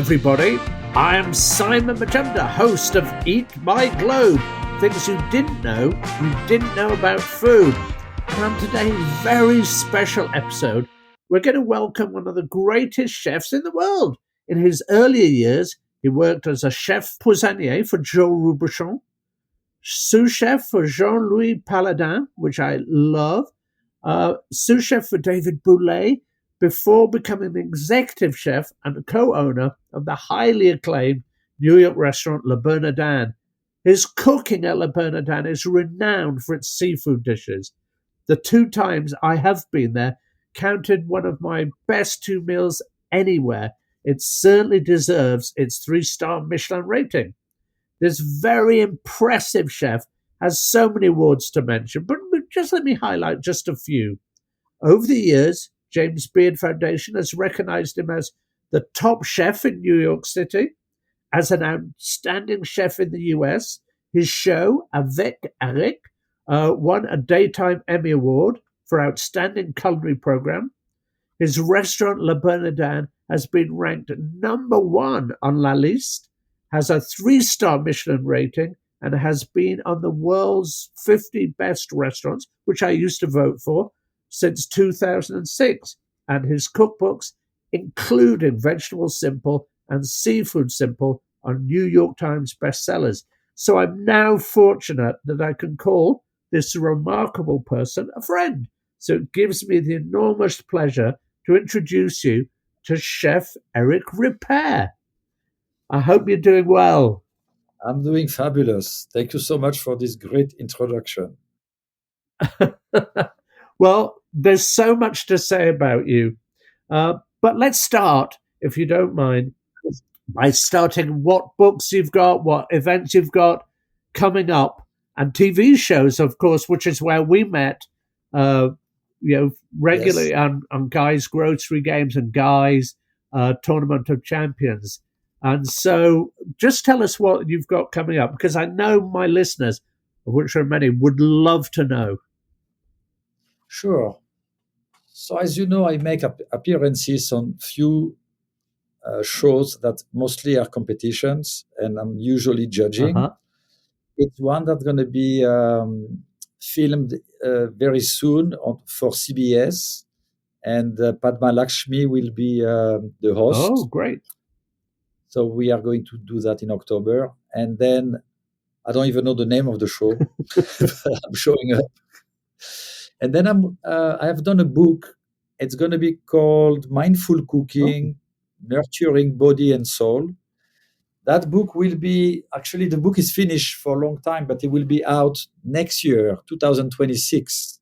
everybody. I am Simon Majumdar, host of Eat My Globe, things you didn't know about food. And on today's very special episode, we're going to welcome one of the greatest chefs in the world. In his earlier years, he worked as a chef poissonnier for Joe Robuchon, sous chef for Jean-Louis Paladin, which I love, sous chef for David Bouley, before becoming the executive chef and co-owner of the highly acclaimed New York restaurant Le Bernardin. His cooking at Le Bernardin is renowned for its seafood dishes. The 2 times I have been there counted one of my best 2 meals anywhere. It certainly deserves its 3-star Michelin rating. This very impressive chef has so many awards to mention, but just let me highlight just a few. Over the years, James Beard Foundation has recognized him as the top chef in New York City, as an outstanding chef in the US. His show, Avec Eric, won a Daytime Emmy Award for Outstanding Culinary Program. His restaurant, Le Bernardin, has been ranked number 1 on La Liste, has a 3-star Michelin rating, and has been on the world's 50 best restaurants, which I used to vote for, since 2006, and his cookbooks, including Vegetable Simple and Seafood Simple, are New York Times bestsellers. So I'm now fortunate that I can call this remarkable person a friend. So it gives me the enormous pleasure to introduce you to Chef Eric Ripert. I hope you're doing well. I'm doing fabulous. Thank you so much for this great introduction. Well, there's so much to say about you. But let's start, if you don't mind, by starting what books you've got, what events you've got coming up, and TV shows, of course, which is where we met, regularly on Guy's Grocery Games and Guy's Tournament of Champions. And so just tell us what you've got coming up, because I know my listeners, of which are many, would love to know. Sure. So as you know, I make appearances on few shows that mostly are competitions, and I'm usually judging. It's one that's going to be filmed very soon for CBS, and Padma Lakshmi will be the host. Oh, great. So we are going to do that in October. And then I don't even know the name of the show, but I'm showing up. And then I have done a book. It's going to be called Mindful Cooking, Nurturing Body and Soul. That book will be, actually the book is finished for a long time, but it will be out next year, 2026.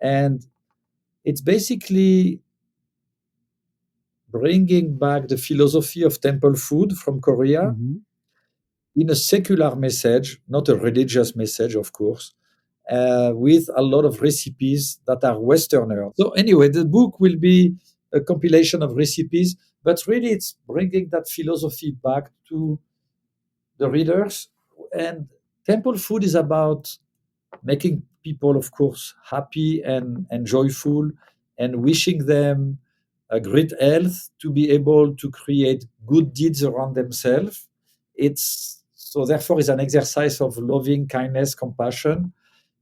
And it's basically bringing back the philosophy of temple food from Korea in a secular message, not a religious message, of course, with a lot of recipes that are Westerner. So anyway, the book will be a compilation of recipes, but really it's bringing that philosophy back to the readers. And temple food is about making people, of course, happy and joyful, and wishing them a great health to be able to create good deeds around themselves. Therefore, it's an exercise of loving kindness, compassion.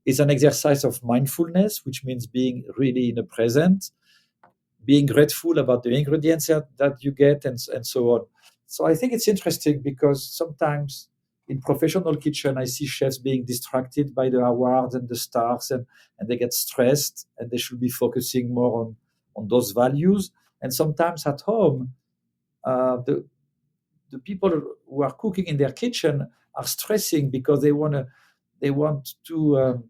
It's an exercise of mindfulness, which means being really in the present, being grateful about the ingredients that you get, and so on. So I think it's interesting because sometimes in professional kitchen, I see chefs being distracted by the awards and the stars, and they get stressed, and they should be focusing more on those values. And sometimes at home, the people who are cooking in their kitchen are stressing because they want to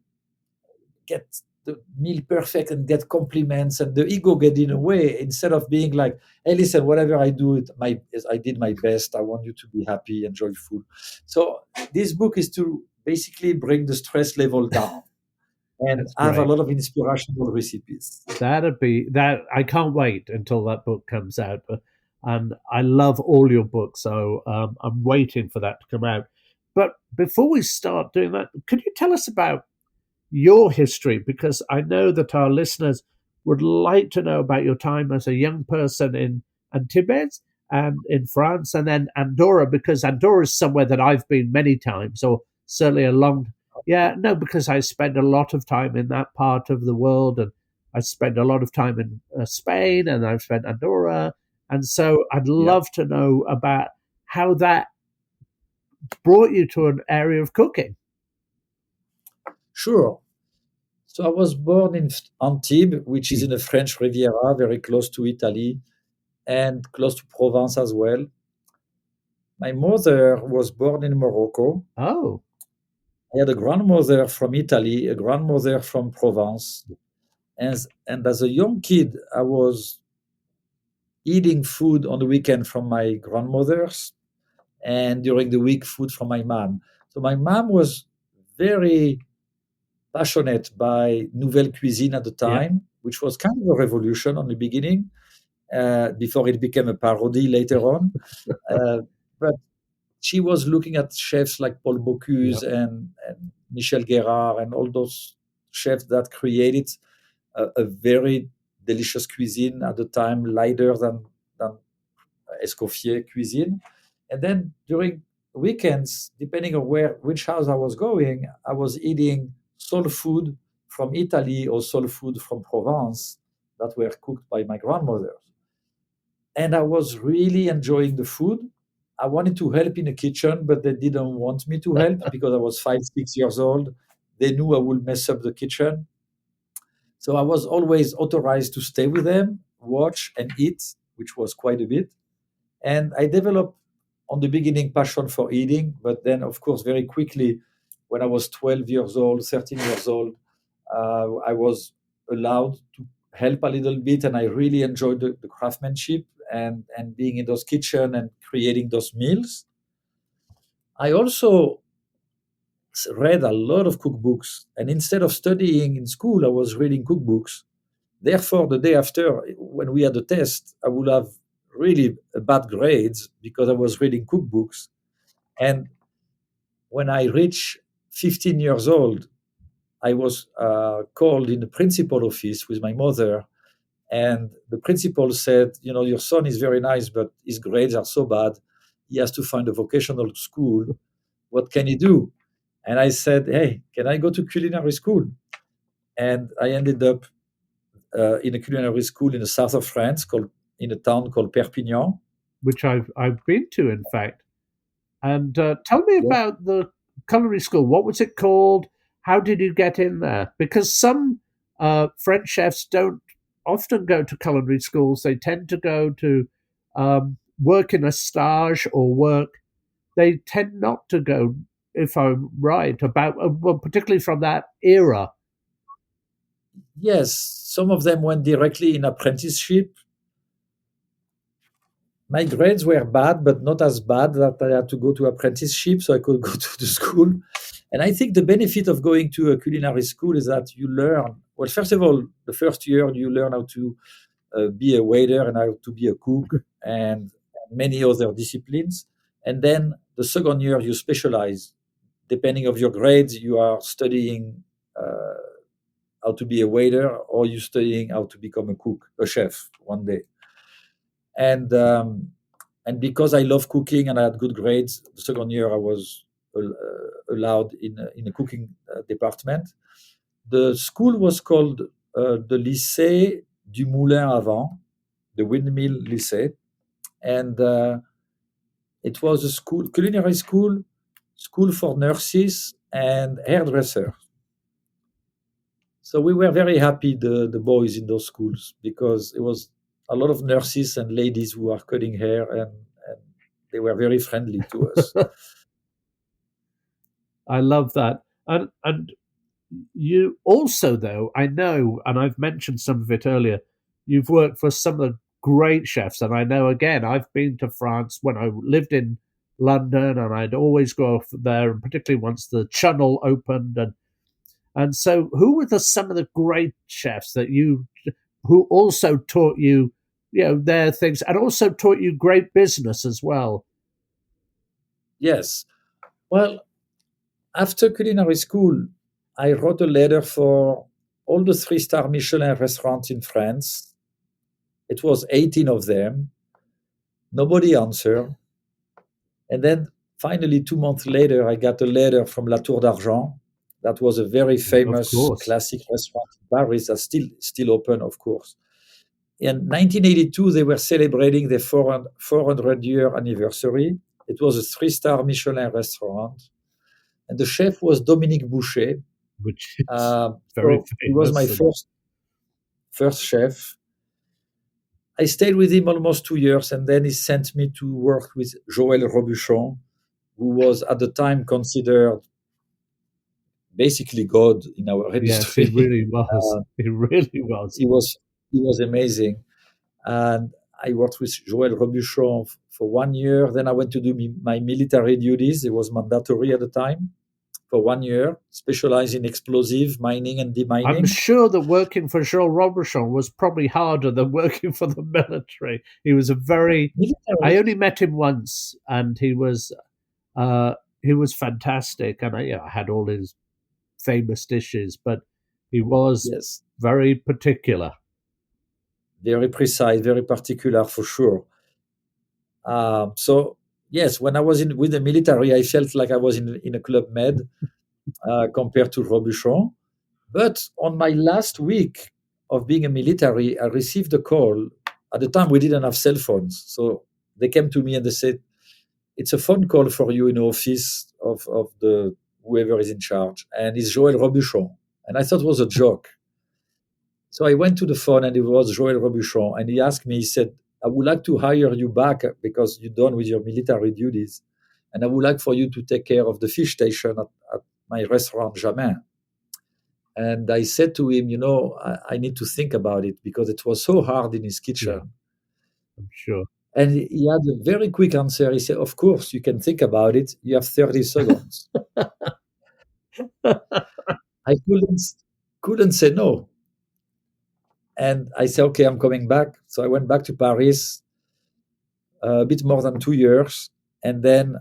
get the meal perfect and get compliments, and the ego get in a way, instead of being like, hey, listen, whatever I do, I did my best. I want you to be happy and joyful. So this book is to basically bring the stress level down and have a lot of inspirational recipes. That I can't wait until that book comes out. And I love all your books, so I'm waiting for that to come out. But before we start doing that, could you tell us about your history? Because I know that our listeners would like to know about your time as a young person in Tibet and in France, and then Andorra, because Andorra is somewhere that I've been many times, or certainly a long. Yeah, no, because I spend a lot of time in that part of the world, and I spend a lot of time in Spain, and I've spent Andorra, and so I'd Yeah, love to know about how that brought you to an area of cooking. sure. So I was born in Antibes, which is in the French Riviera, very close to Italy and close to Provence as well. My mother was born in Morocco. Oh, I had a grandmother from Italy, a grandmother from Provence. And as a young kid, I was eating food on the weekend from my grandmother's and during the week, food from my mom. So my mom was very passionate by nouvelle cuisine at the yeah. time, which was kind of a revolution on the beginning, before it became a parody later on. Uh, but she was looking at chefs like Paul Yeah. Bocuse and Michel Guérard and all those chefs that created a very delicious cuisine at the time, lighter than Escoffier cuisine. And then during weekends, depending on which house I was going, I was eating soul food from Italy or soul food from Provence that were cooked by my grandmother. And I was really enjoying the food. I wanted to help in the kitchen, but they didn't want me to help because I was 5, 6 years old. They knew I would mess up the kitchen. So I was always authorized to stay with them, watch and eat, which was quite a bit. And I developed on the beginning passion for eating, but then, of course, very quickly, when I was 12 years old, 13 years old, I was allowed to help a little bit, and I really enjoyed the craftsmanship and being in those kitchen and creating those meals. I also read a lot of cookbooks, and instead of studying in school, I was reading cookbooks. Therefore, the day after, when we had the test, I would have really bad grades because I was reading cookbooks. And when I reached 15 years old, I was called in the principal office with my mother. And the principal said, "You know, your son is very nice, but his grades are so bad. He has to find a vocational school. What can he do?" And I said, "Hey, can I go to culinary school?" And I ended up in a culinary school in the south of France, called in a town called Perpignan. Which I've been to, in fact. And tell me Yeah. about the culinary school. What was it called? How did you get in there? Because some French chefs don't often go to culinary schools. They tend to go to work in a stage or work. They tend not to go, if I'm right, about well, particularly from that era. Yes, some of them went directly in apprenticeship. My grades were bad, but not as bad that I had to go to apprenticeship, so I could go to the school. And I think the benefit of going to a culinary school is that you learn. Well, first of all, the first year you learn how to be a waiter and how to be a cook and many other disciplines. And then the second year you specialize. Depending of your grades, you are studying how to be a waiter or you're studying how to become a cook, a chef one day. And and because I love cooking and I had good grades, the second year I was allowed in a cooking department. The school was called the Lycée du Moulin à Vent, the Windmill Lycée, and it was a school, culinary school, school for nurses and hairdressers. So we were very happy, the boys in those schools, because it was a lot of nurses and ladies who are cutting hair, and they were very friendly to us. I love that. And you also, though, I know, and I've mentioned some of it earlier, you've worked for some of the great chefs. And I know, again, I've been to France when I lived in London, and I'd always go off there, and particularly once the Channel opened. And so, who were some of the great chefs that who also taught you, their things, and also taught you great business as well? Yes. Well, after culinary school, I wrote a letter for all the three-star Michelin restaurants in France. It was 18 of them. Nobody answered. And then finally, 2 months later, I got a letter from La Tour d'Argent. That was a very Of famous course. classic restaurant in Paris that's still open, of course. In 1982, they were celebrating their 400-year anniversary. It was a 3-star Michelin restaurant. And the chef was Dominique Boucher. Which is very So he was my famous. first chef. I stayed with him almost 2 years, and then he sent me to work with Joël Robuchon, who was at the time considered basically God in our Yes, industry. he really was. He really was. He was amazing. And I worked with Joël Robuchon for 1 year. Then I went to do my military duties. It was mandatory at the time for 1 year, specialized in explosive mining and demining. I'm sure that working for Joël Robuchon was probably harder than working for the military. He was I only met him once, and he was fantastic, and I had all his famous dishes, but he was very particular. Very precise, very particular, for sure. So yes, when I was with the military, I felt like I was in a Club Med compared to Robuchon. But on my last week of being a military, I received a call. At the time, we didn't have cell phones, so they came to me and they said, "It's a phone call for you in the office of the whoever is in charge, and it's Joël Robuchon." And I thought it was a joke. So I went to the phone, and it was Joël Robuchon, and he asked me. He said, "I would like to hire you back because you're done with your military duties, and I would like for you to take care of the fish station at my restaurant Jamin." And I said to him, I need to think about it because it was so hard in his kitchen. Yeah, I'm sure. And he had a very quick answer. He said, "Of course, you can think about it. You have 30 seconds." I couldn't say no. And I said, "Okay, I'm coming back." So I went back to Paris a bit more than 2 years. And then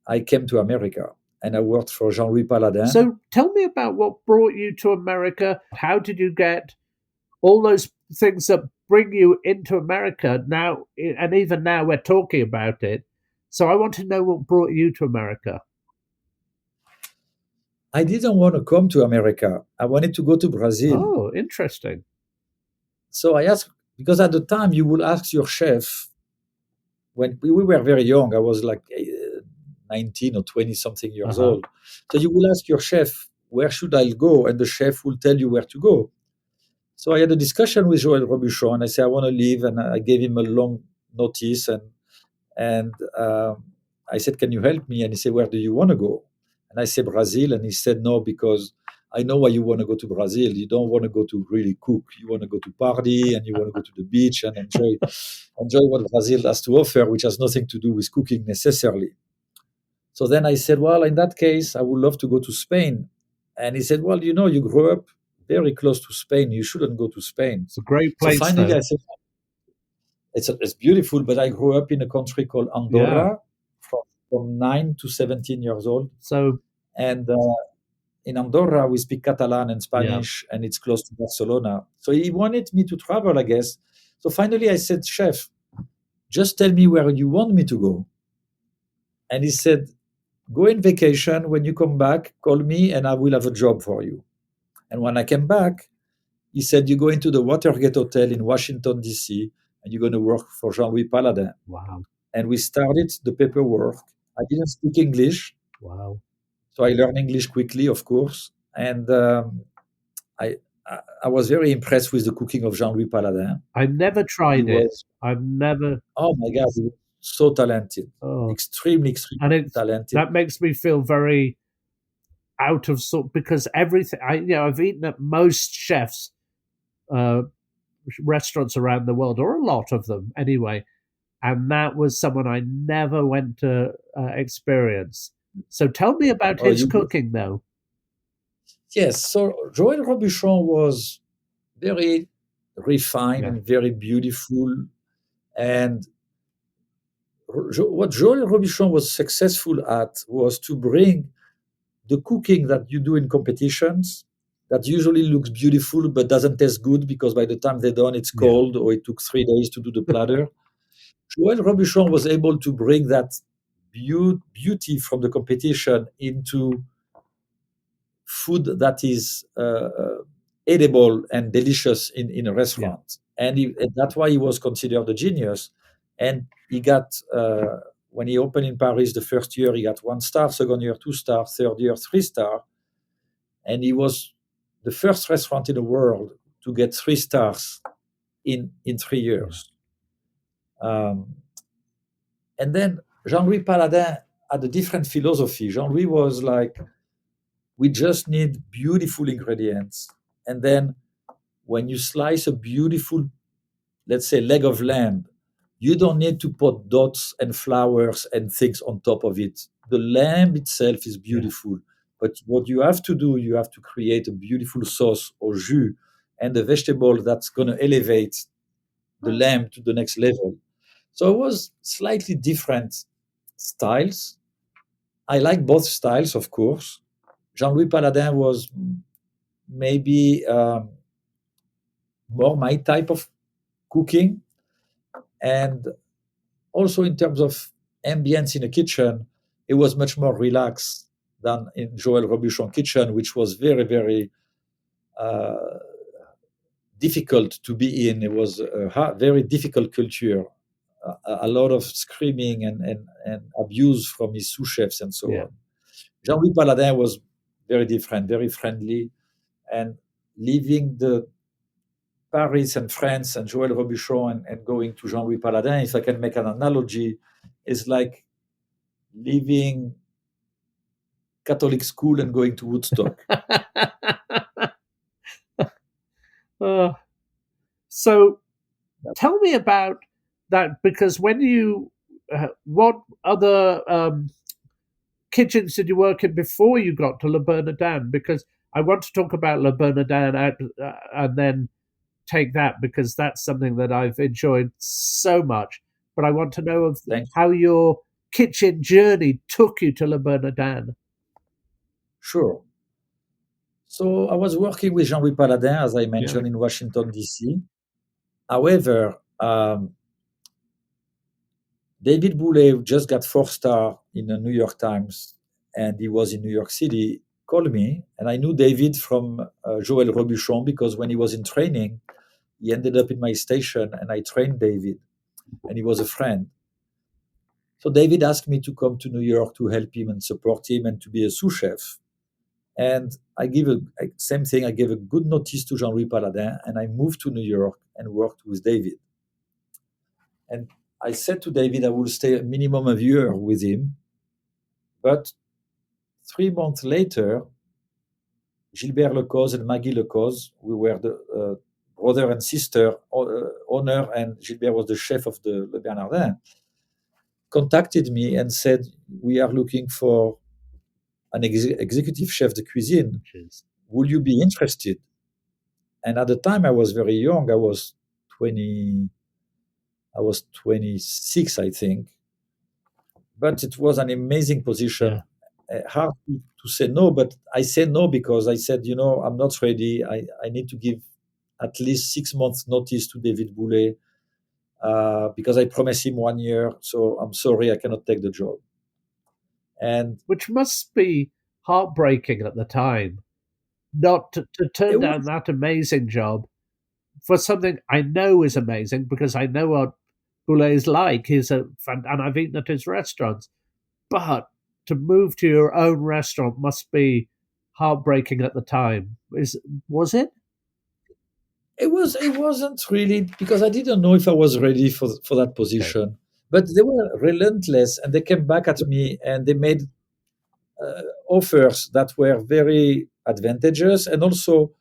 I came to America. And I worked for Jean-Louis Paladin. So tell me about what brought you to America. How did you get all those things that bring you into America now? And even now we're talking about it. So I want to know what brought you to America. I didn't want to come to America. I wanted to go to Brazil. Oh, interesting. So I asked, because at the time you would ask your chef, when we were very young, I was like 19 or 20 something years old. So you will ask your chef, "Where should I go?" And the chef will tell you where to go. So I had a discussion with Joël Robuchon, and I said, "I want to leave." And I gave him a long notice. And I said, "Can you help me?" And he said, "Where do you want to go?" And I said, "Brazil." And he said, "No, because I know why you want to go to Brazil. You don't want to go to really cook. You want to go to party, and you want to go to the beach and enjoy what Brazil has to offer, which has nothing to do with cooking necessarily." So then I said, "Well, in that case, I would love to go to Spain." And he said, "Well, you grew up very close to Spain. You shouldn't go to Spain." It's a great place. So finally, I said, it's beautiful, but I grew up in a country called Andorra from 9 to 17 years old. And in Andorra, we speak Catalan and Spanish, and it's close to Barcelona. So he wanted me to travel, I guess. So finally, I said, "Chef, just tell me where you want me to go." And he said, "Go on vacation. When you come back, call me and I will have a job for you." And when I came back, he said, "You go into the Watergate Hotel in Washington, D.C., and you're going to work for Jean-Louis Paladin." Wow. And we started the paperwork. I didn't speak English. Wow. So I learned English quickly, of course. And I was very impressed with the cooking of Jean-Louis Paladin. I never tried it. I've never. Oh my God, he was so talented. Extremely talented. That makes me feel very out of sort because everything I've eaten at most chefs restaurants around the world, or a lot of them anyway, and that was someone I never went to experience. So tell me about his cooking, though. Yes, so Joël Robuchon was very refined and very beautiful, and what Joël Robuchon was successful at was to bring the cooking that you do in competitions that usually looks beautiful but doesn't taste good because by the time they're done, it's cold or it took 3 days to do the platter. Joël Robuchon was able to bring that beauty from the competition into food that is edible and delicious in a Yeah. restaurant. And that's why he was considered a genius. And he got, when he opened in Paris the first year, he got 1 star, second year, 2 star, third year, 3 star. And he was the first restaurant in the world to get 3 stars in 3 years. Um, and then Jean-Louis Paladin had a different philosophy. Jean-Louis was like, we just need beautiful ingredients. And then when you slice a beautiful, let's say, leg of lamb, you don't need to put dots and flowers and things on top of it. The lamb itself is Yeah. beautiful. But what you have to do, you have to create a beautiful sauce or jus and a vegetable that's going to elevate the lamb to the next level. So it was slightly different styles. I like both styles, of course. Jean-Louis Paladin was maybe more my type of cooking. And also in terms of ambience in a kitchen, it was much more relaxed than in Joël Robuchon kitchen, which was very, very uh, difficult to be in. It was a very difficult culture, a lot of screaming and abuse from his sous chefs and so Yeah. on. Jean-Louis Paladin was very different, very friendly, and leaving the Paris and France and Joël Robuchon and going to Jean-Louis Paladin, if I can make an analogy, is like leaving Catholic school and going to Woodstock. Uh, so tell me about that, because when you, what other kitchens did you work in before you got to Le Bernardin? Because I want to talk about Le Bernardin and then take that, because that's something that I've enjoyed so much. But I want to know of Thank you. how your kitchen journey took you to Le Bernardin. Sure. So I was working with Jean-Louis Paladin, as I Yeah. mentioned, in Washington, D.C. However, David Boulay just got 4 star in the New York Times, and he was in New York City, called me, and I knew David from Joël Robuchon because when he was in training, he ended up in my station, and I trained David, and he was a friend. So David asked me to come to New York to help him and support him and to be a sous chef. And I give same thing. I gave a good notice to Jean-Louis Paladin, and I moved to New York and worked with David. And I said to David I will stay a minimum of a year with him. But 3 months later, Gilbert Lecoz and Maggie Lecoz, we were the brother and sister owner, and Gilbert was the chef of the Le Bernardin, contacted me and said, we are looking for an executive chef de cuisine. Cheers. Will you be interested? And at the time, I was very young. I was 26, I think. But it was an amazing position. Yeah. Hard to say no, but I said no because I said, I'm not ready. I need to give at least 6 months notice to David Boulay because I promised him 1 year. So I'm sorry, I cannot take the job. And Which must be heartbreaking at the time, not to turn it down was, that amazing job for something I know is amazing, because I know what Boulet is like. And I've eaten at his restaurants. But to move to your own restaurant must be heartbreaking at the time. Was it? it wasn't really because I didn't know if I was ready for that Okay. position. But they were relentless, and they came back at me and they made offers that were very advantageous and also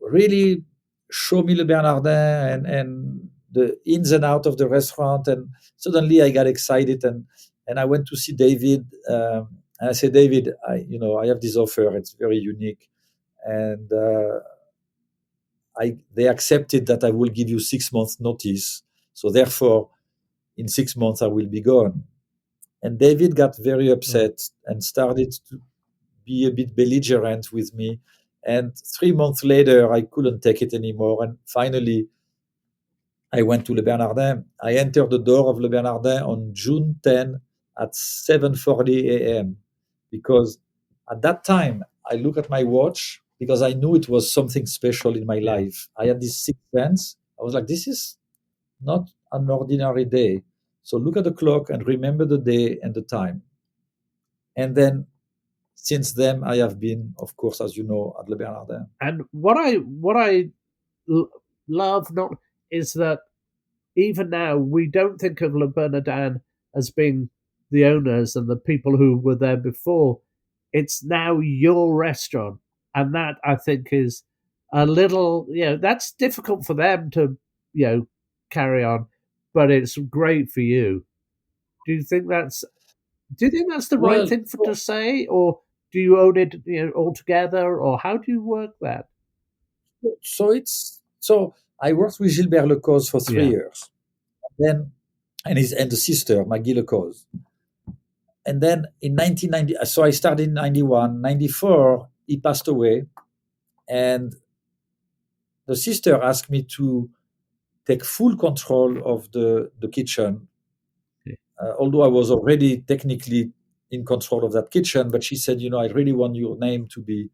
really show me Le Bernardin and the ins and out of the restaurant. And suddenly I got excited and I went to see David. And I said, David, I have this offer. It's very unique. And they accepted that I will give you 6 months notice. So therefore, in 6 months, I will be gone. And David got very upset and started to be a bit belligerent with me. And 3 months later, I couldn't take it anymore. And finally, I went to Le Bernardin. I entered the door of Le Bernardin on June 10 at 7:40 a.m. because at that time I look at my watch because I knew it was something special in my Yeah. life. I had this sixth sense. I was like, this is not an ordinary day. So look at the clock and remember the day and the time. And then since then, I have been, of course, as you know, at Le Bernardin. And what I love not is that even now we don't think of Le Bernardin as being the owners and the people who were there before. It's now your restaurant, and that I think is a little, that's difficult for them to, carry on, but it's great for you. Do you think that's Do you think that's the right Well, thing to say, or do you own it, altogether, or how do you work that? so I worked with Gilbert Lecause for 3 years. Then and the sister, Maggie Lecause. And then in 1990, so I started in 91, 94, he passed away. And the sister asked me to take full control of the kitchen, although I was already technically in control of that kitchen. But she said, I really want your name to be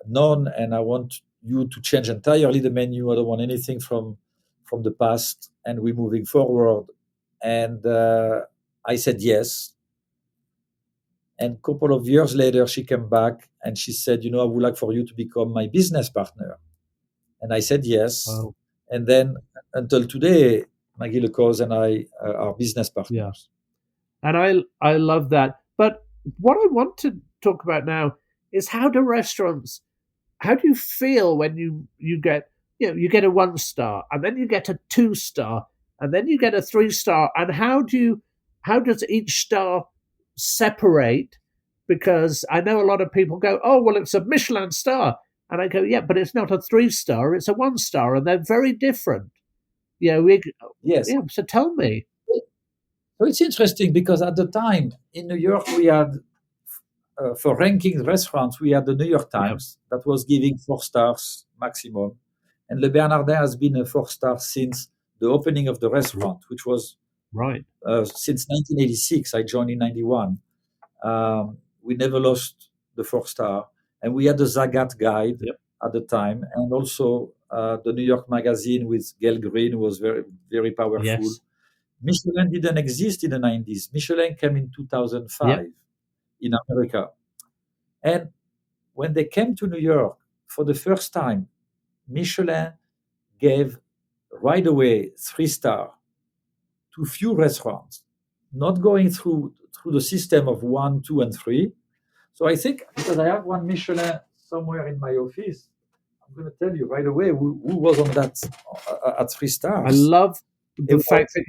known, and I want you to change entirely the menu. I don't want anything from the past, and we're moving forward. And I said yes. And a couple of years later, she came back and she said, I would like for you to become my business partner. And I said yes. Wow. And then until today, Maggie Lecause and I are business partners. And I love that. But what I want to talk about now is how do you feel when you get you get a 1 star, and then you get a 2 star, and then you get a 3 star, and how does each star separate? Because I know a lot of people go, oh well, it's a Michelin star, and I go, yeah, but it's not a 3 star, it's a 1 star, and they're very different. Yes. Yeah. So tell me. So it's interesting because at the time in New York, we had, for ranking restaurants, we had the New York Times that was giving 4 stars maximum. And Le Bernardin has been a 4 star since the opening of the restaurant, which was Right. Since 1986. I joined in 91. We never lost the 4 star. And we had the Zagat guide at the time. And also the New York Magazine with Gail Green was very, very powerful. Yes. Michelin didn't exist in the 90s. Michelin came in 2005 in America. And when they came to New York for the first time, Michelin gave right away 3 star to few restaurants, not going through the system of 1, 2, and 3. So I think, because I have one Michelin somewhere in my office, I'm going to tell you right away who was on that at 3 stars. I love the fact that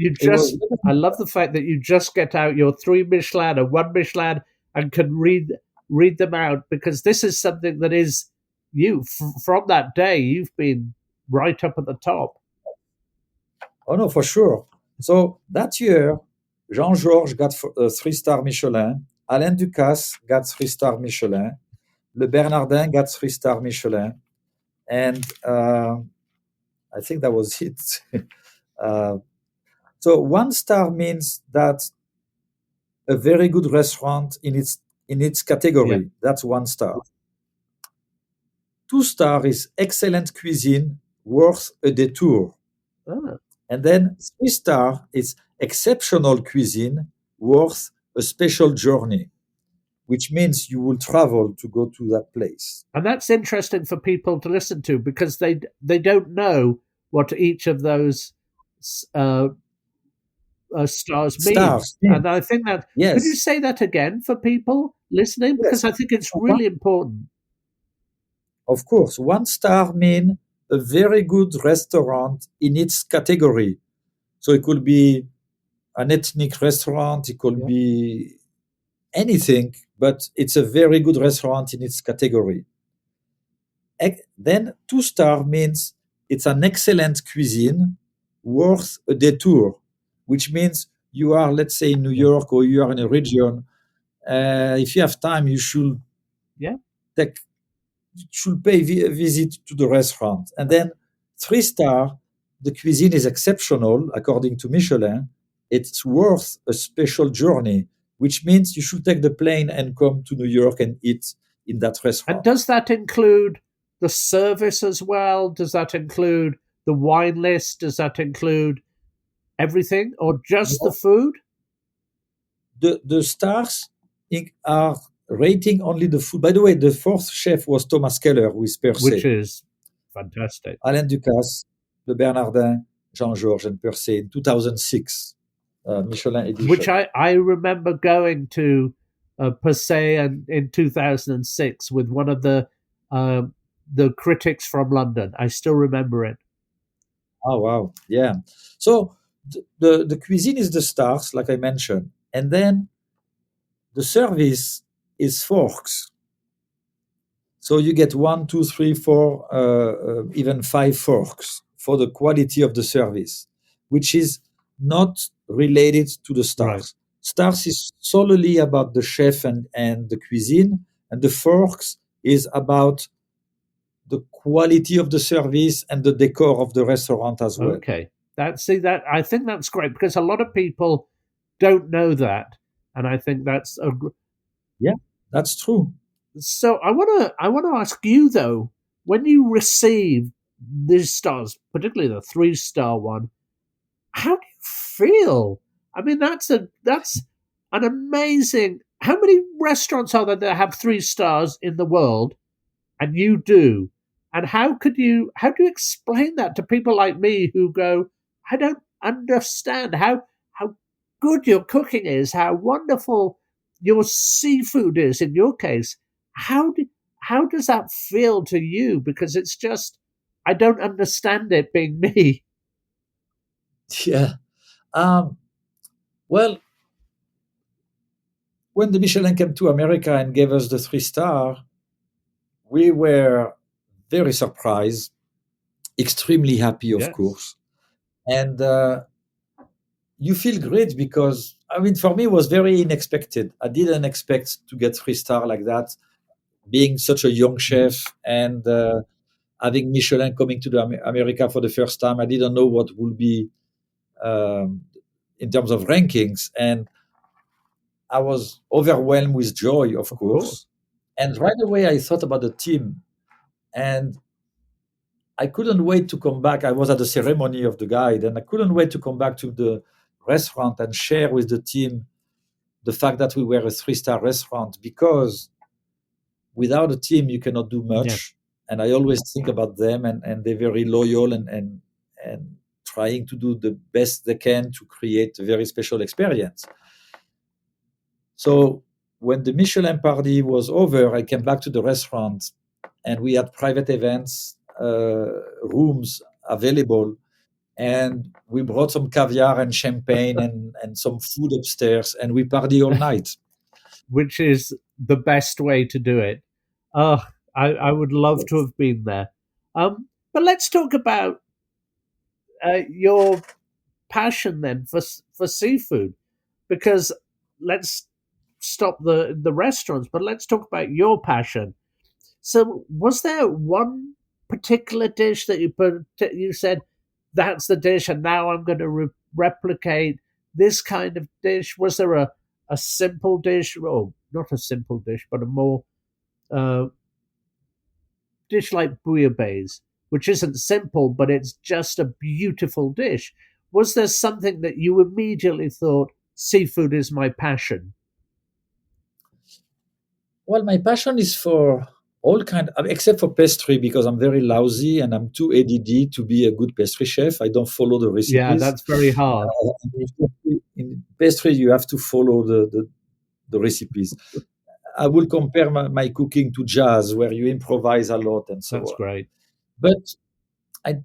you just get out your 3 Michelin and 1 Michelin and can read them out, because this is something that is you from that day. You've been right up at the top. Oh no, for sure. So that year, Jean-Georges got a 3-star Michelin, Alain Ducasse got 3-star Michelin, Le Bernardin got 3-star Michelin, and I think that was it. So 1 star means that a very good restaurant in its category. That's 1 star. 2 star is excellent cuisine worth a detour. And then 3 star is exceptional cuisine worth a special journey, which means you will travel to go to that place. And that's interesting for people to listen to, because they don't know what each of those stars mean. And I think that, could you say that again for people listening? Because I think it's really important. Of course, 1 star means a very good restaurant in its category. So it could be an ethnic restaurant, it could be anything, but it's a very good restaurant in its category. Then 2 star means it's an excellent cuisine worth a detour, which means you are, let's say, in New York, or you are in a region. If you have time, you should pay a visit to the restaurant. And then 3 star the cuisine is exceptional, according to Michelin, it's worth a special journey, which means you should take the plane and come to New York and eat in that And restaurant. does that include the service as well? Does that include the wine list? Does that include everything or just the No, food? the stars are rating only the food. By the way, the fourth chef was Thomas Keller with Which Percé, is fantastic. Alain Ducasse, the Bernardin, Jean-Georges, and Percé in 2006, Michelin Which edition. I remember going to per se and in 2006 with one of the critics from London. I still remember it. Oh, wow. Yeah. So the cuisine is the stars, like I mentioned. And then the service is forks. So you get one, two, three, four, even five forks for the quality of the service, which is not related to the Right. stars. Stars is solely about the chef and the cuisine, and the forks is about the quality of the service and the decor of the restaurant as well. Okay. That I think that's great because a lot of people don't know that, and I think that's a. Yeah, that's true. So I want to ask you though, when you receive these stars, particularly the 3-star one, how do you feel? I mean, that's an amazing. How many restaurants are there that have 3 stars in the world? And you do. And how do you explain that to people like me who go, I don't understand how good your cooking is, how wonderful your seafood is in your case. How do how does that feel to you? Because it's just I don't understand it being me. Yeah. Um, well, when the Michelin came to America and gave us the 3 star, we were very surprised, extremely happy, of Yes. course. And you feel great because, I mean, for me, it was very unexpected. I didn't expect to get 3 star like that, being such a young Mhm. chef and having Michelin coming to America for the first time. I didn't know what would be um, in terms of rankings. And I was overwhelmed with joy, of Of course. course. And right away, I thought about the team. And I couldn't wait to come back. I was at the ceremony of the guide, and I couldn't wait to come back to the restaurant and share with the team the fact that we were a 3 star restaurant, because without a team, you cannot do Yeah. much. And I always think about them, and they're very loyal and trying to do the best they can to create a very special experience. So when the Michelin party was over, I came back to the restaurant, and we had private events, rooms available, and we brought some caviar and champagne and some food upstairs, and we party all night. Which is the best way to do it. Oh, I would love to Yes. have been there. But let's talk about your passion then for seafood, because let's stop the restaurants, but let's talk about your passion. So, was there one particular dish that you said that's the dish, and now I'm going to replicate this kind of dish? Was there a simple dish, or not a simple dish, but a more uh, dish like bouillabaisse, which isn't simple, but it's just a beautiful dish? Was there something that you immediately thought seafood is my passion? Well, my passion is for all kind, except for pastry, because I'm very lousy and I'm too ADD to be a good pastry chef. I don't follow the Yeah, recipes. that's very hard. In pastry, you have to follow the recipes. I will compare my cooking to jazz, where you improvise a lot and so That's on. great. But I,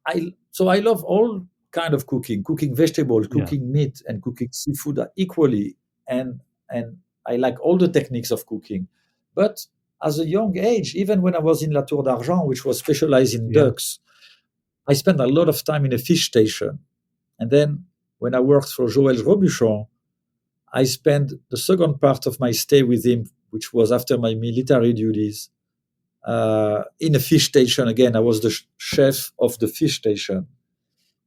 I love all kind of cooking, cooking vegetables, Yeah, cooking meat, and cooking seafood equally, and I like all the techniques of cooking. But as a young age, even when I was in La Tour d'Argent, which was specialized in yeah. ducks, I spent a lot of time in a fish station. And then when I worked for Joël Robuchon, I spent the second part of my stay with him, which was after my military duties, in a fish station. Again, I was the chef of the fish station.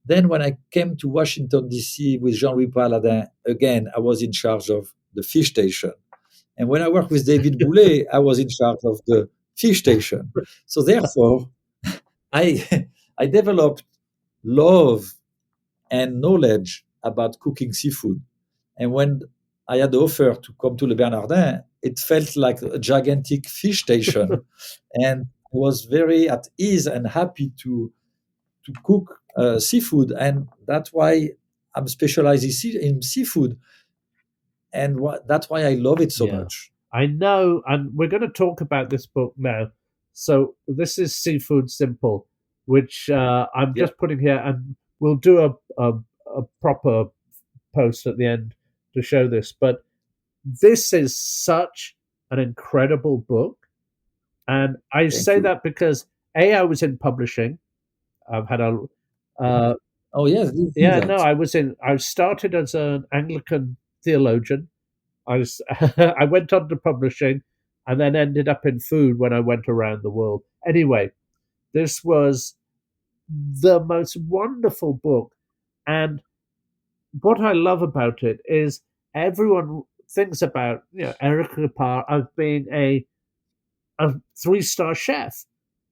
Then when I came to Washington, D.C. with Jean-Louis Paladin, again, I was in charge of the fish station. And when I worked with David Boulet, I was in charge of the fish station. So therefore, I, I developed love and knowledge about cooking seafood. And when I had the offer to come to Le Bernardin, it felt like a gigantic fish station. And I was very at ease and happy to cook seafood. And that's why I'm specialized in seafood. And that's why I love it so Yeah, much. I know, and we're going to talk about this book now. So this is Seafood Simple, which I'm Yeah, just putting here, and we'll do a proper post at the end to show this. But this is such an incredible book, and I thank say you. that because I was in publishing. I've had a uh, Oh, yes, you do yeah, no, that. I was in. I started as an Anglican theologian. I was I went on to publishing and then ended up in food when I went around the world. Anyway, this was the most wonderful book. And what I love about it is everyone thinks about Eric Ripert as being a 3-star chef,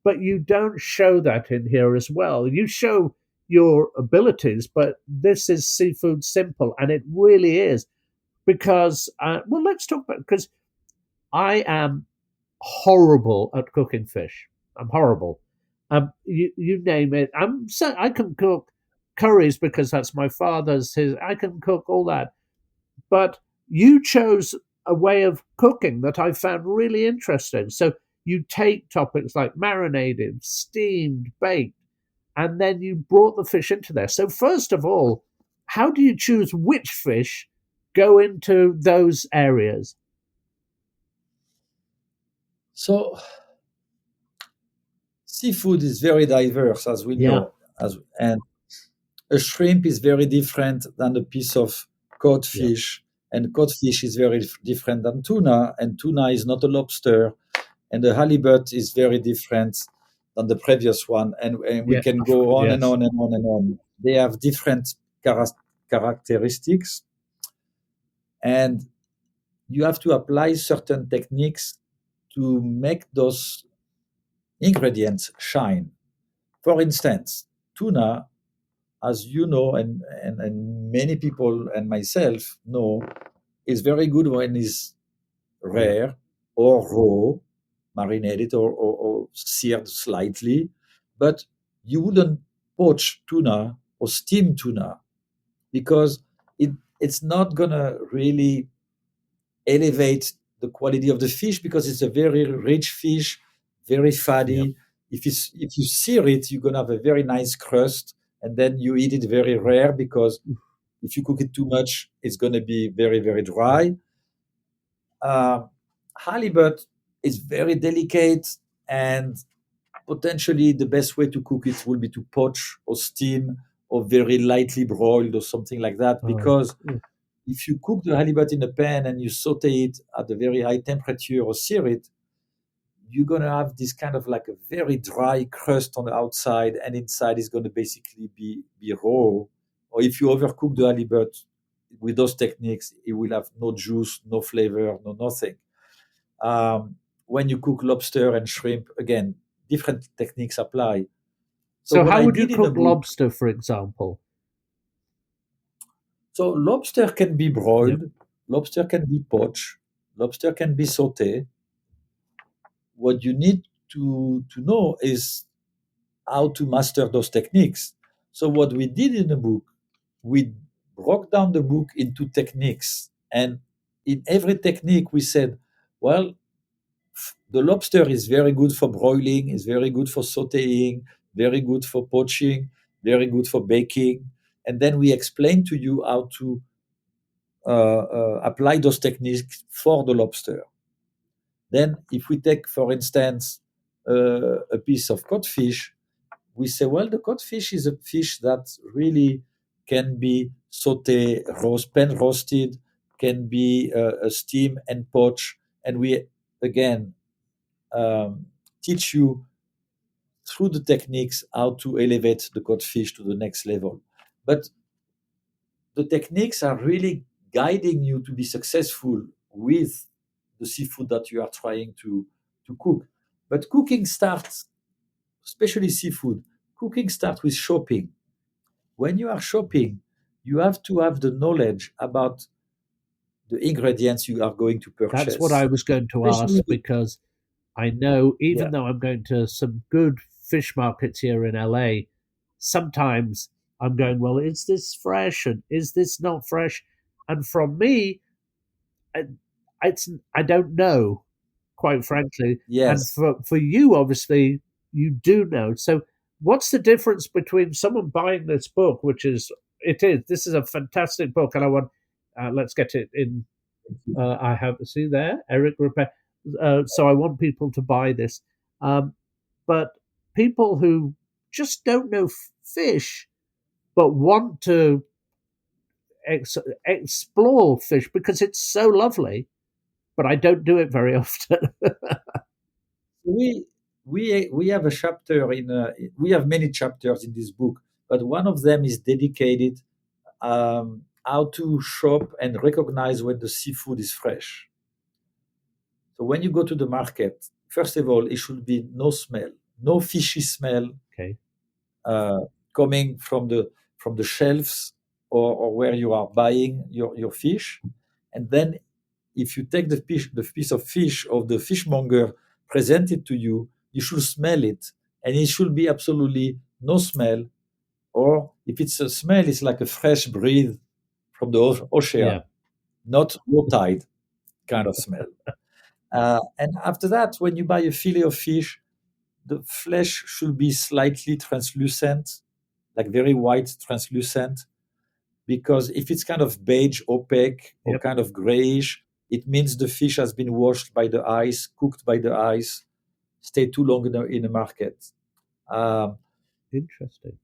but you don't show that in here as well. You show your abilities, but this is Seafood Simple, and it really is because well, let's talk about because I am horrible at cooking fish. I'm horrible. You name it. I can cook curries because that's my father's. I can cook all that. But you chose a way of cooking that I found really interesting. So you take topics like marinated, steamed, baked, and then you brought the fish into there. So first of all, how do you choose which fish go into those areas? So seafood is very diverse, as we Yeah, know, and a shrimp is very different than a piece of yeah, codfish, and codfish is very different than tuna, and tuna is not a lobster, and the halibut is very different than the previous one, and we yeah, can go on and yes. on and on and on. They have different characteristics, and you have to apply certain techniques to make those ingredients shine. For instance, tuna, as you know, and many people and myself know, is very good when it's Yeah. rare or raw, marinated or seared slightly. But you wouldn't poach tuna or steam tuna because it's not gonna really elevate the quality of the fish because it's a very rich fish, very Yeah. fatty. If you sear it, you're gonna have a very nice crust, and then you eat it very rare because if you cook it too much, it's gonna be very very Yeah. dry. Uh, Halibut is very delicate, and potentially the best way to cook it will be to poach or steam or very lightly broiled or something like that Oh, because if you cook the halibut in a pan and you saute it at a very high temperature or sear it, you're going to have this kind of like a very dry crust on the outside, and inside is going to basically be raw. Or if you overcook the halibut with those techniques, it will have no juice, no flavor, no nothing. When you cook lobster and shrimp, again, different techniques apply. So so what how I would you did in the cook book, lobster, for example? so lobster can be Yep. broiled, lobster can be poached, lobster can be sauté. What you need to know is how to master those techniques. So what we did in the book, we broke down the book into techniques, and in every technique we said, well, the lobster is very good for broiling, is very good for sautéing, very good for poaching, very good for baking, and then we explain to you how to apply those techniques for the lobster. Then, if we take, for instance, a piece of codfish, we say, well, the codfish is a fish that really can be sauté, pan roasted, can be steam and poach. And we, again, teach you through the techniques how to elevate the cod fish to the next level. But the techniques are really guiding you to be successful with the seafood that you are trying to cook. But cooking starts, especially seafood, cooking starts with shopping. When you are shopping, you have to have the knowledge about the ingredients you are going to That's what I purchase. was going to ask Especially, because I know yeah, even though I'm going to some good fish markets here in LA, sometimes I'm going, well, is this fresh and is this not fresh? And from me, I- it's I don't know, quite frankly. And yes, for you, obviously, you do know. So, what's the difference between someone buying this book, which is it is this is a fantastic book, and I want let's get it in. thank you. I have see there, Eric Ripert. So I want people to buy this, um, but people who just don't know fish but want to explore fish because it's so lovely, but I don't do it very often. we we have a chapter in we have many chapters in this book, but one of them is dedicated how to shop and recognize when the seafood is fresh. So when you go to the market, first of all, it should be no smell, no fishy smell Okay. uh, coming from the shelves or where you are buying your fish. And then if you take the piece of fish of the fishmonger presented to you, you should smell it, and it should be absolutely no smell. Or if it's a smell, it's like a fresh breeze from the Yeah. ocean, not low tide kind of smell. And after that, when you buy a fillet of fish, the flesh should be slightly translucent, like very white translucent, because if it's kind of beige, opaque, or Yep. kind of grayish, it means the fish has been washed by the ice, cooked by the ice, stayed too long in the market. Um, Interesting.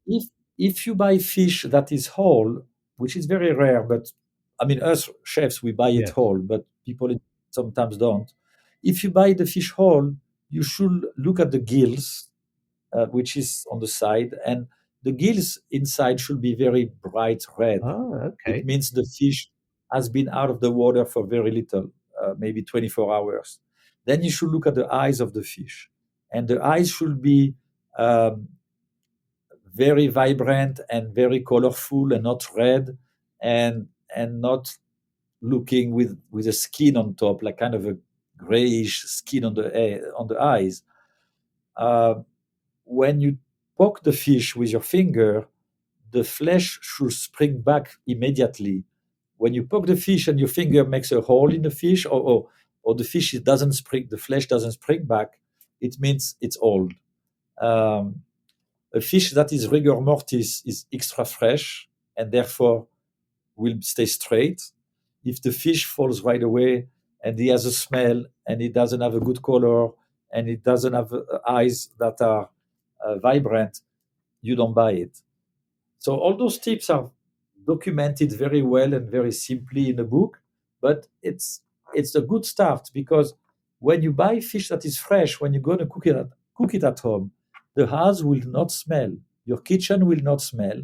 if if you buy fish that is whole, which is very rare, but I mean us chefs we buy it Yes. whole, but people sometimes don't. If you buy the fish whole, you should look at the gills, which is on the side, and the gills inside should be very bright red. Oh, It okay. means the fish has been out of the water for very little, maybe 24 hours. Then you should look at the eyes of the fish, and the eyes should be um, very vibrant and very colorful and not red and not looking with a skin on top, like kind of a grayish skin on the eyes. Uh, when you poke the fish with your finger, the flesh should spring back immediately. When you poke the fish and your finger makes a hole in the fish, or the fish doesn't spring, the flesh doesn't spring back, it means it's old. Um, a fish that is rigor mortis is extra fresh and therefore will stay straight. If the fish falls right away and he has a smell and he doesn't have a good color and it doesn't have eyes that are vibrant, you don't buy it. So all those tips are documented very well and very simply in the book, but it's a good start because when you buy fish that is fresh, when you're going to cook it at home, the house will not smell, your kitchen will not smell,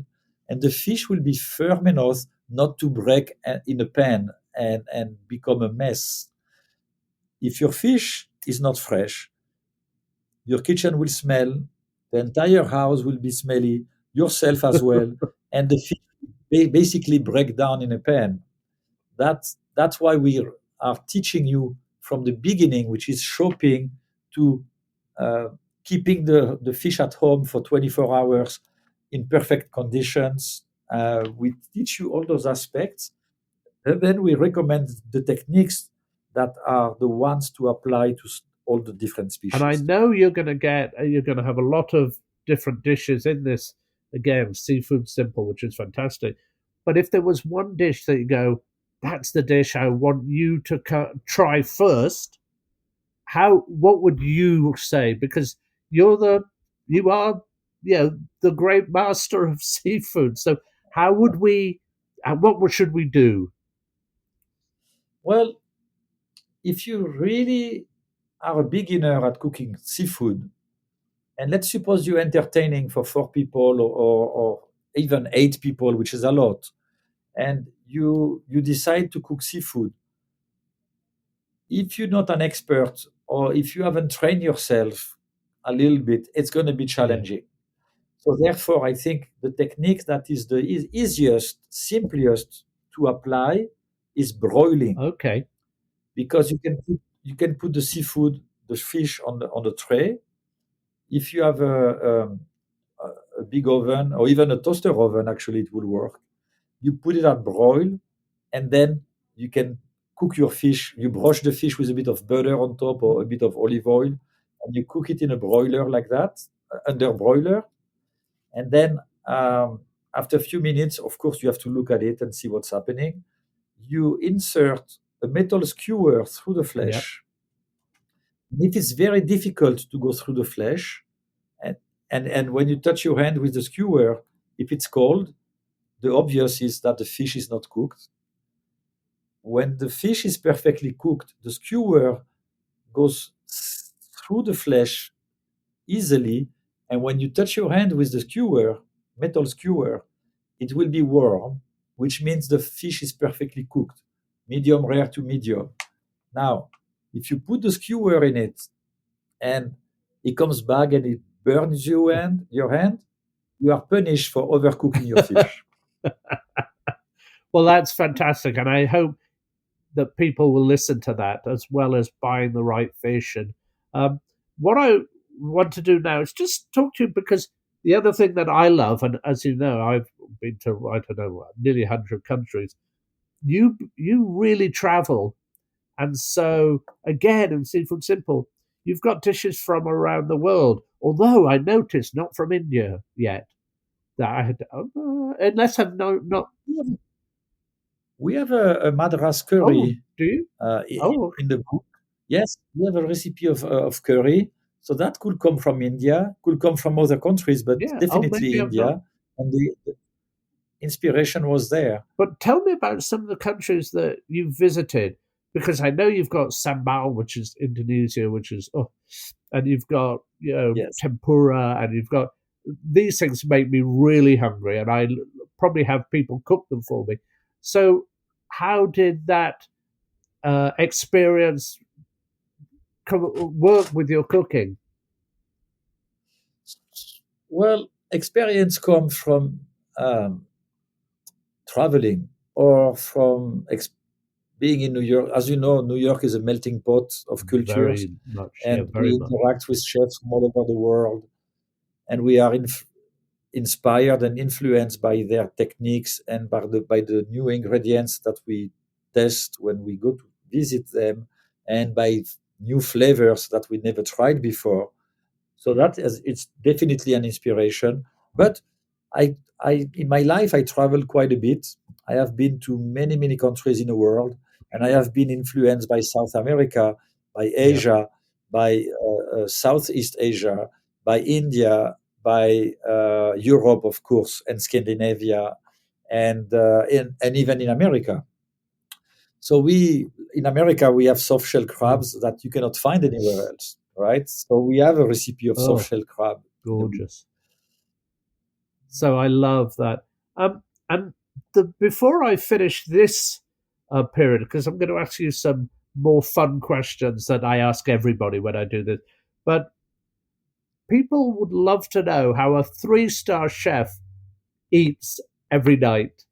and the fish will be firm enough not to break in a pan and become a mess. If your fish is not fresh, your kitchen will smell, the entire house will be smelly, yourself as well, and the fish basically break down in a pan. That's why we are teaching you from the beginning, which is shopping, to uh, keeping the fish at home for 24 hours in perfect conditions. We teach you all those aspects, and then we recommend the techniques that are the ones to apply to all the different And I species. know you're going to have a lot of different dishes in this. Again, seafood simple, which is fantastic. But if there was one dish that you go, that's the dish I want you to try first, how what would you say? Because you're the you are the great master of seafood. So how would we? Should we do? Well, if you really are a beginner at cooking seafood, And let's suppose you're entertaining for 4 people or even 8 people, which is a lot, and you decide to cook seafood. If you're not an expert or if you haven't trained yourself a little bit, it's going to be Yeah. challenging. So therefore, I think the technique that is the easiest, simplest to apply is broiling, Okay. because you can put the seafood, the fish on the tray. If you have a big oven or even a toaster oven, actually it will work. You put it at broil, and then you can cook your fish. You brush the fish with a bit of butter on top or a bit of olive oil, and you cook it in a broiler like that, under broiler. And then after a few minutes, of course, you have to look at it and see what's happening. You insert a metal skewer through the Yeah. flesh. And if it's very difficult to go through the flesh, and, and when you touch your hand with the skewer, if it's cold, the obvious is that the fish is not cooked. When the fish is perfectly cooked, the skewer goes through the flesh easily, and when you touch your hand with the skewer, metal skewer, it will be warm, which means the fish is perfectly cooked, medium rare to medium. Now, if you put the skewer in it and it comes back and it burns your hand, you are punished for overcooking your fish. Well, that's fantastic, and I hope that people will listen to that as well as buying the right fish. And what I want to do now is just talk to you, because the other thing that I love, and as you know, I've been to, I don't know, nearly 100 countries. You really travel, and so again in Seafood Simple, you've got dishes from around the world. Although I noticed not from India yet. That I had, unless I've not. We have a Madras Oh, curry do you? Oh, in the book. Yes, we have a recipe of curry. So that could come from India, could come from other countries, but yeah. Oh, definitely maybe I've not. India. And the inspiration was there. But tell me about some of the countries that you've visited, because I know you've got Sambal, which is Indonesia, which is and you've got Yes. tempura, and you've got these things make me really hungry, and I probably have people cook them for me. So, how did that experience work with your cooking? Well, experience comes from traveling or from being in New York. As you know, New York is a melting pot of cultures, Very much, yeah, and very we much. interact with chefs from all over the world, and we are inspired and influenced by their techniques and by the new ingredients that we test when we go to visit them, and by new flavors that we never tried before. So that is, it's definitely an inspiration. But I in my life I travel quite a bit. I have been to many countries in the world, and I have been influenced by South America, by Yeah. Asia, by Southeast Asia, by India, by Europe, of course, and Scandinavia, and even in America. So we in America we have soft shell Mm. crabs that you cannot find anywhere else, right? So we have a recipe of soft Oh, shell crab in the book. gorgeous. So I love that. And before I finish this period, because I'm going to ask you some more fun questions that I ask everybody when I do this, but people would love to know how a three-star chef eats every night,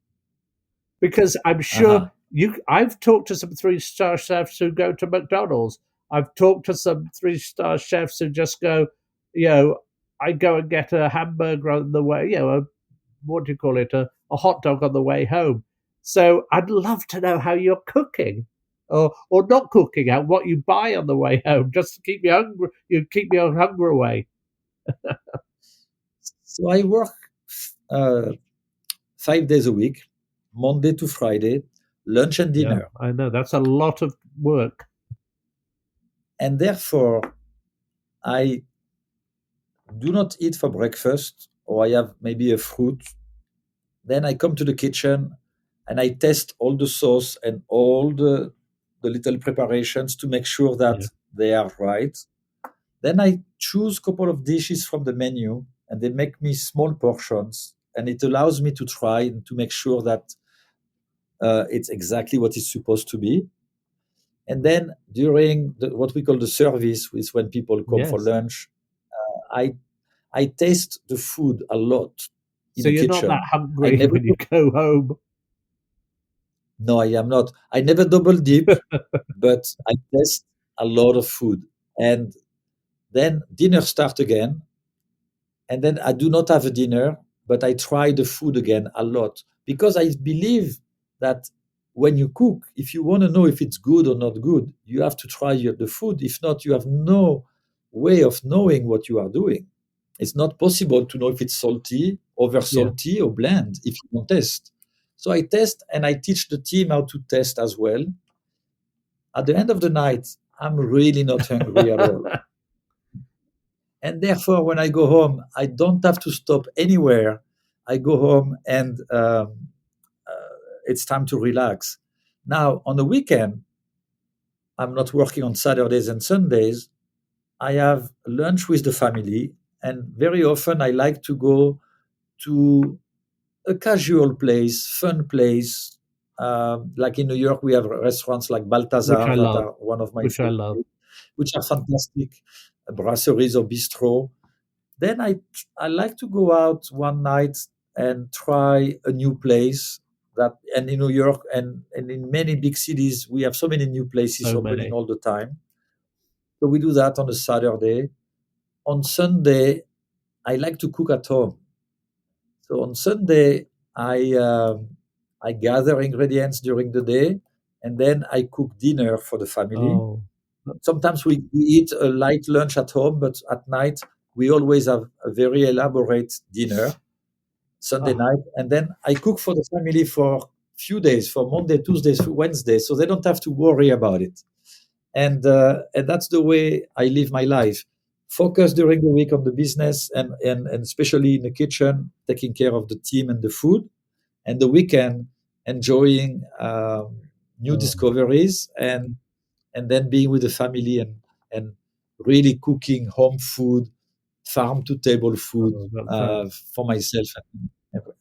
because I'm sure Uh-huh. I've talked to some three-star chefs who go to McDonald's. I've talked to some three-star chefs who just go, you know, I go and get a hamburger on the way, what do you call it, a hot dog on the way home. So I'd love to know how you're cooking, or not cooking, and what you buy on the way home, just to keep you hungry. You keep your hunger away. So I work uh, 5 days a week, Monday to Friday, lunch and Yeah, dinner. I know that's a lot of work. And therefore, I do not eat for breakfast, or I have maybe a fruit. Then I come to the kitchen and I test all the sauce and all the little preparations to make sure that Yeah, they are right. Then I choose a couple of dishes from the menu, and they make me small portions, and it allows me to try and to make sure that it's exactly what it's supposed to be. And then during what we call the service, is when people come for Yes. lunch, I I taste the food a lot in So the you're not that kitchen. I hungry never when you go home. No, I am not. I never double dip, but I taste a lot of food. And then dinner start again, and then I do not have a dinner, but I try the food again a lot because I believe that when you cook, if you want to know if it's good or not good, you have to try the food. If not, you have no way of knowing what you are doing. It's not possible to know if it's salty, over Yeah. salty, or bland if you don't test. So I test and I teach the team how to test as well. At the end of the night, I'm really not hungry at all. And therefore, when I go home, I don't have to stop anywhere. I go home and it's time to relax. Now, on the weekend, I'm not working on Saturdays and Sundays. I have lunch with the family, and very often I like to go to a casual place, fun place. Like in New York, we have restaurants like Which Balthazar I that love. are one of my Which I love. favorites, which are fantastic brasseries or bistro. Then I like to go out one night and try a new place. That and in New York and in many big cities we have so many new places So opening many. all the time. So we do that on a Saturday. On Sunday, I like to cook at home. So on Sunday, I gather ingredients during the day, and then I cook dinner for the family. Oh. Sometimes we eat a light lunch at home, but at night we always have a very elaborate dinner Sunday Oh, night, and then I cook for the family for few days, for Monday, Tuesday, Wednesday, so they don't have to worry about it. And that's the way I live my life. Focus during the week on the business and especially in the kitchen, taking care of the team and the food, and the weekend enjoying new oh, discoveries and then being with the family and really cooking home food, farm to table food oh, that sounds. for myself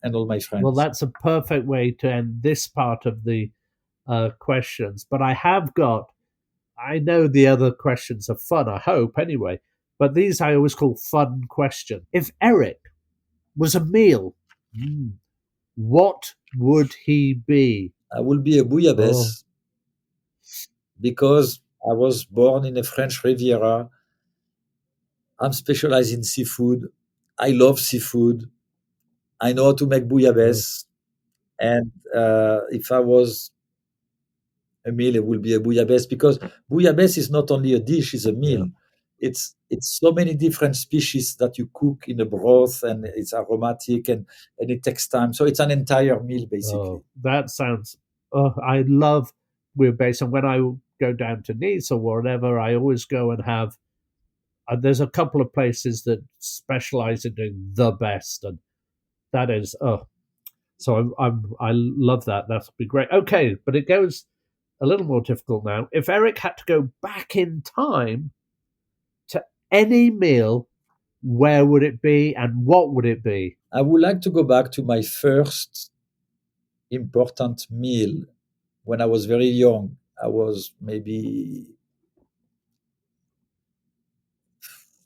and all my Well, friends. that's a perfect way to end this part of the questions. But I have got, I know the other questions are fun, I hope, anyway. But these I always call fun question. If Eric was a meal, what would he be? I will be a Oh, bouillabaisse because I was born in the French Riviera. I'm specialized in seafood. I love seafood. I know how to make oh, bouillabaisse. And if I was a meal, it will be a bouillabaisse because bouillabaisse is not only a dish; it's a yeah. meal. It's so many different species that you cook in a broth, and it's aromatic and it takes time. So it's an entire meal basically. Oh, that sounds. Oh, I love we're based on when I go down to Nice or whatever. I always go and have. There's a couple of places that specialize in doing the best, and that is So I love that. That'll be great. Okay, but it goes a little more difficult now. If Eric had to go back in time to any meal, where would it be and what would it be? I would like to go back to my first important meal when I was very young. I was maybe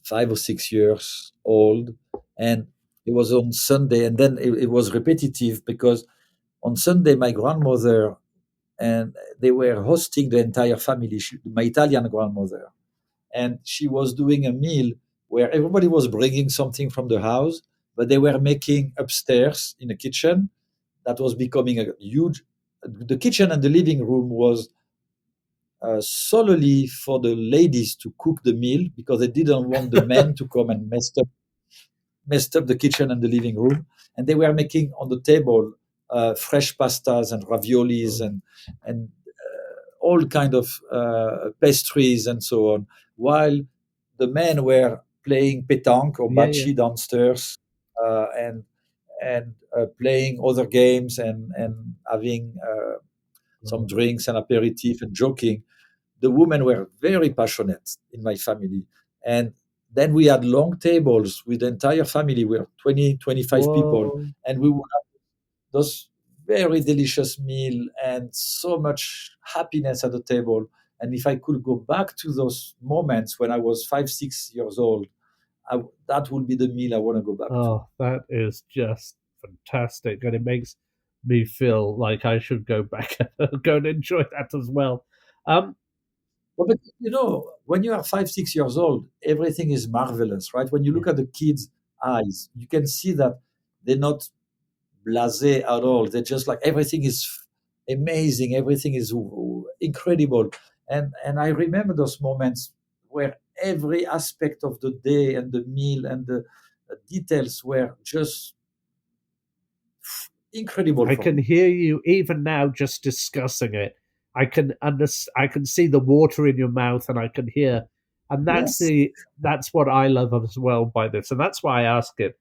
5 or 6 years old, and it was on Sunday. And then it was repetitive because on Sunday my grandmother and they were hosting the entire family. My Italian grandmother, and she was doing a meal where everybody was bringing something from the house, but they were making upstairs in the kitchen that was becoming a huge. The kitchen and the living room was solely for the ladies to cook the meal because they didn't want the men to come and messed up the kitchen and the living room. And they were making on the table fresh pastas and raviolis Oh, and all kind of pastries and so on, while the men were playing pétanque or yeah, yeah. bocce downstairs and playing other games and having some Oh, drinks and aperitif and joking. The women were very passionate in my family, and Then we had long tables with the entire family. We were 20, 25 people, Whoa. and we would have those very delicious meal and so much happiness at the table. And if I could go back to those moments when I was 5, 6 years old, that would be the meal I want to go back to. Oh, that is just fantastic. And it makes me feel like I should go back and go and enjoy that as well. Um, Well, but when you are 5, 6 years old, everything is marvelous, right? When you yeah. look at the kids' eyes, you can see that they're not blasé at all. They're just like everything is amazing, everything is incredible. And I remember those moments where every aspect of the day and the meal and the details were just incredible I for can me. hear you even now just discussing it. I can see the water in your mouth and I can hear and Yes, that's what I love as well by this. And that's why I ask it.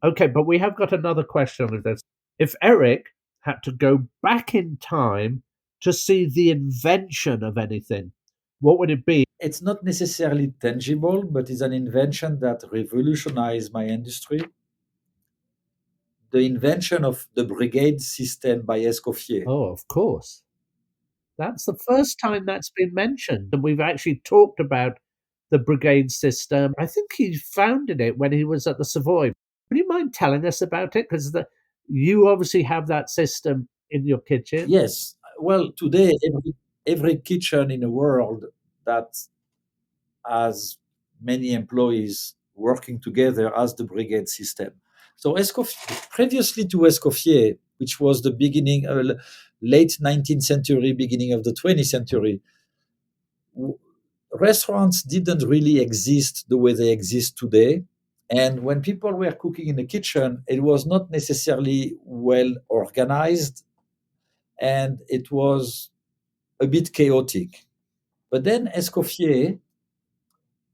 Okay, but we have got another question with this. If Eric had to go back in time to see the invention of anything, what would it be? it's not necessarily tangible, but it's an invention that revolutionized my industry. The invention of the brigade system by Escoffier. Oh, of course. That's the first time that's been mentioned. And we've actually talked about the brigade system. I think he founded it when he was at the Savoy. Would you mind telling us about it? Because you obviously have that system in your kitchen. Yes, well, today every kitchen in the world that has many employees working together as the brigade system. So Escoffier, previously to Escoffier, which was the beginning, late 19th century, beginning of the 20th century, w- restaurants didn't really exist the way they exist today. And when people were cooking in the kitchen, it was not necessarily well organized and it was a bit chaotic. But then Escoffier,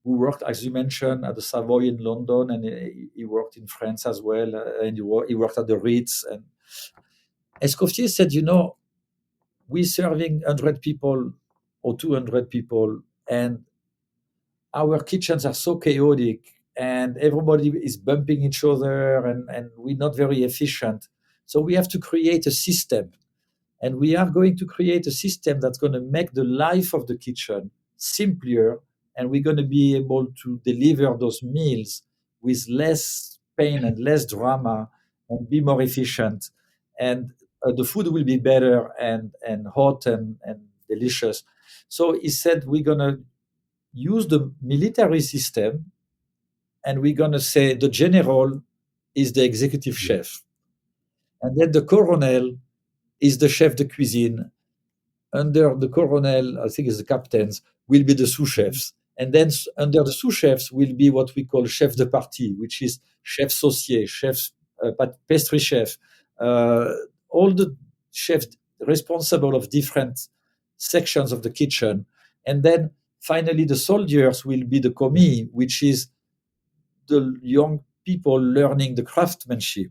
who worked, as you mentioned, at the Savoy in London, and he worked in France as well, and he worked at the Ritz. And Escoffier said, we're serving 100 people or 200 people, and our kitchens are so chaotic, and everybody is bumping each other, and we're not very efficient. So we have to create a system. And we are going to create a system that's going to make the life of the kitchen simpler, and we're going to be able to deliver those meals with less pain and less drama and be more efficient. And the food will be better and hot and delicious. So he said, we're going to use the military system and we're going to say the general is the executive Yeah. chef. And then the colonel is the chef de cuisine. Under the colonel, I think it's the captains, will be the sous chefs. And then under the sous chefs will be what we call chef de partie, which is chef saucier, chef, pastry chef, uh, all the chefs responsible of different sections of the kitchen. And then finally, the soldiers will be the commis, which is the young people learning the craftsmanship.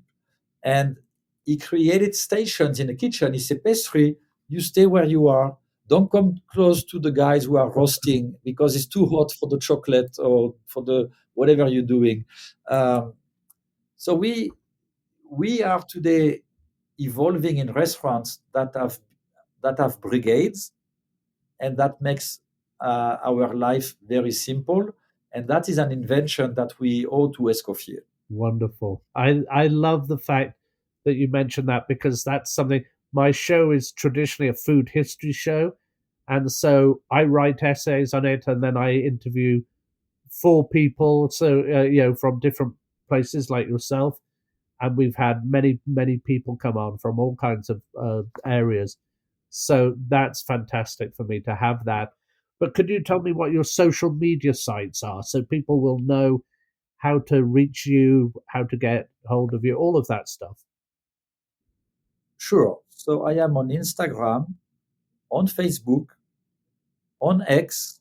And he created stations in the kitchen. He said, pastry, you stay where you are. Don't come close to the guys who are roasting because it's too hot for the chocolate or for the whatever you're doing. Um, so we are today evolving in restaurants that have brigades, and that makes our life very simple. And that is an invention that we owe to Escoffier. Wonderful. I love the fact that you mentioned that because that's something my show is traditionally a food history show. And so I write essays on it and then I interview four people. So, from different places like yourself. And we've had many people come on from all kinds of areas. So that's fantastic for me to have that. But could you tell me what your social media sites are so people will know how to reach you, how to get hold of you, all of that stuff? Sure. So I am on Instagram, on Facebook, on X,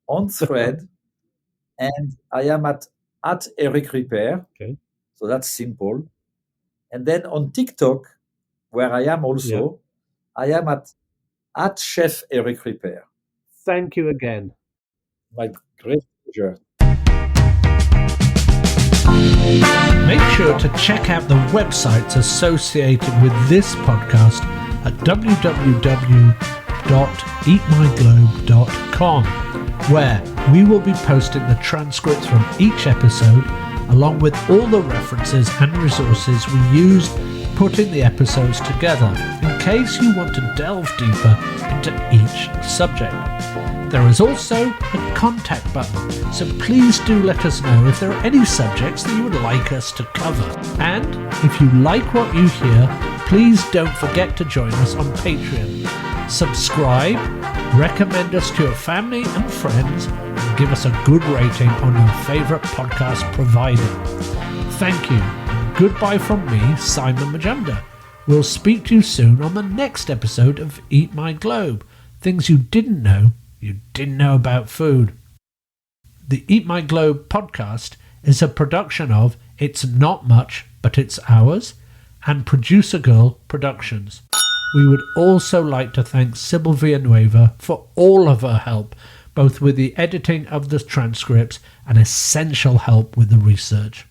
on Thread, and I am at Eric Ripert. Okay. So that's simple. And then on TikTok, where I am Yeah. also, I am at Chef Eric Ripert. Thank you again. My great pleasure. Make sure to check out the websites associated with this podcast at www.eatmyglobe.com, where we will be posting the transcripts from each episode, along with all the references and resources we used putting the episodes together, in case you want to delve deeper into each subject. There is also a contact button, so please do let us know if there are any subjects that you would like us to cover. And if you like what you hear, please don't forget to join us on Patreon. Subscribe, recommend us to your family and friends, and give us a good rating on your favourite podcast provider. Thank you, and goodbye from me, Simon Majumdar. We'll speak to you soon on the next episode of Eat My Globe, things you didn't know about food. The Eat My Globe podcast is a production of It's Not Much, But It's Ours and Producer Girl Productions. We would also like to thank Sybil Villanueva for all of her help, both with the editing of the transcripts and essential help with the research.